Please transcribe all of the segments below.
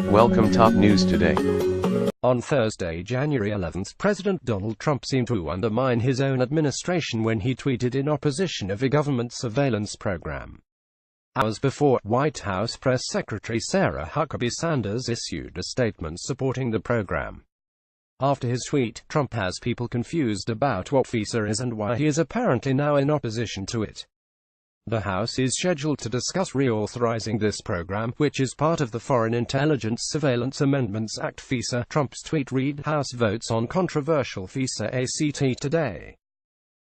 Welcome top news today. On Thursday, January 11th, President Donald Trump seemed to undermine his own administration when he tweeted in opposition of a government surveillance program. Hours before, White House Press Secretary Sarah Huckabee Sanders issued a statement supporting the program. After his tweet, Trump has people confused about what FISA is and why he is apparently now in opposition to it. The House is scheduled to discuss reauthorizing this program, which is part of the Foreign Intelligence Surveillance Amendments Act FISA. Trump's tweet read, House votes on controversial FISA ACT today.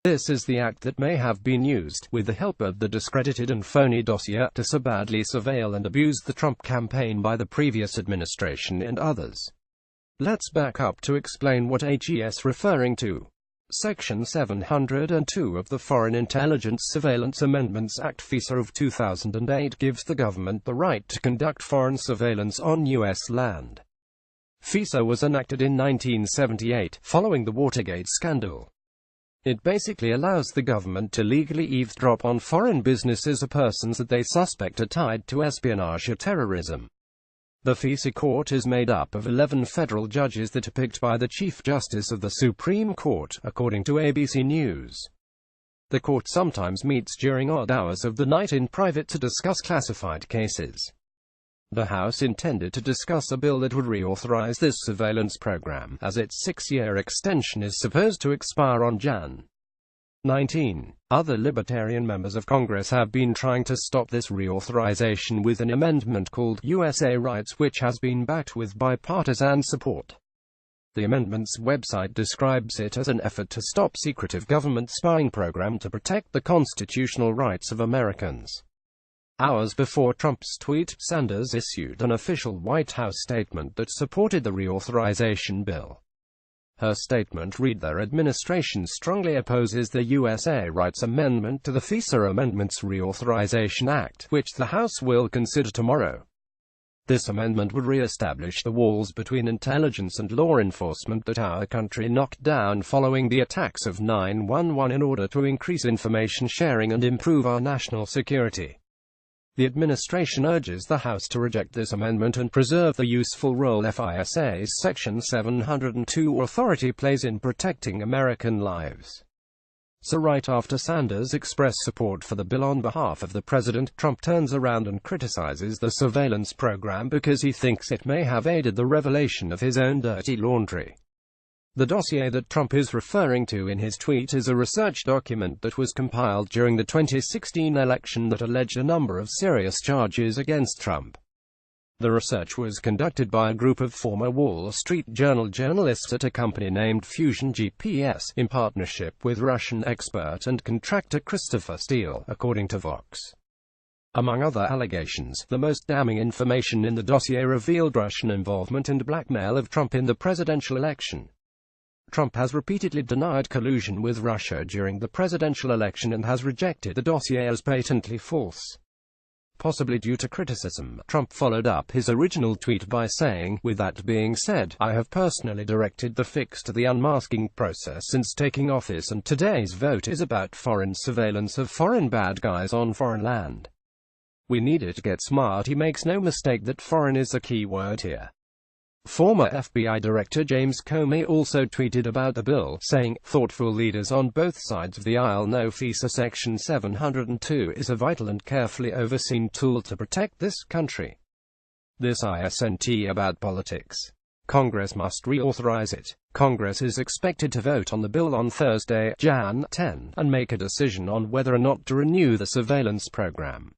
This is the act that may have been used, with the help of the discredited and phony dossier, to so badly surveil and abuse the Trump campaign by the previous administration and others. Let's back up to explain what HES referring to. Section 702 of the Foreign Intelligence Surveillance Amendments Act FISA of 2008 gives the government the right to conduct foreign surveillance on U.S. land. FISA was enacted in 1978, following the Watergate scandal. It basically allows the government to legally eavesdrop on foreign businesses or persons that they suspect are tied to espionage or terrorism. The FISA court is made up of 11 federal judges that are picked by the Chief Justice of the Supreme Court, according to ABC News. The court sometimes meets during odd hours of the night in private to discuss classified cases. The House intended to discuss a bill that would reauthorize this surveillance program, as its 6-year extension is supposed to expire on Jan. 19. Other Libertarian members of Congress have been trying to stop this reauthorization with an amendment called USA Rights, which has been backed with bipartisan support. The amendment's website describes it as an effort to stop secretive government spying program to protect the constitutional rights of Americans. Hours before Trump's tweet, Sanders issued an official White House statement that supported the reauthorization bill. Her statement read, their administration strongly opposes the USA Rights Amendment to the FISA Amendments Reauthorization Act, which the House will consider tomorrow. This amendment would re-establish the walls between intelligence and law enforcement that our country knocked down following the attacks of 9/11 in order to increase information sharing and improve our national security. The administration urges the House to reject this amendment and preserve the useful role FISA's Section 702 authority plays in protecting American lives. So right after Sanders expressed support for the bill on behalf of the president, Trump turns around and criticizes the surveillance program because he thinks it may have aided the revelation of his own dirty laundry. The dossier that Trump is referring to in his tweet is a research document that was compiled during the 2016 election that alleged a number of serious charges against Trump. The research was conducted by a group of former Wall Street Journal journalists at a company named Fusion GPS, in partnership with Russian expert and contractor Christopher Steele, according to Vox. Among other allegations, the most damning information in the dossier revealed Russian involvement and blackmail of Trump in the presidential election. Trump has repeatedly denied collusion with Russia during the presidential election and has rejected the dossier as patently false. Possibly due to criticism, Trump followed up his original tweet by saying, "With that being said, I have personally directed the fix to the unmasking process since taking office, and today's vote is about foreign surveillance of foreign bad guys on foreign land. We needed to get smart." He makes no mistake that foreign is a key word here. Former FBI Director James Comey also tweeted about the bill, saying, "Thoughtful leaders on both sides of the aisle know FISA Section 702 is a vital and carefully overseen tool to protect this country. This isn't about politics. Congress must reauthorize it." Congress is expected to vote on the bill on Thursday, Jan 10, and make a decision on whether or not to renew the surveillance program.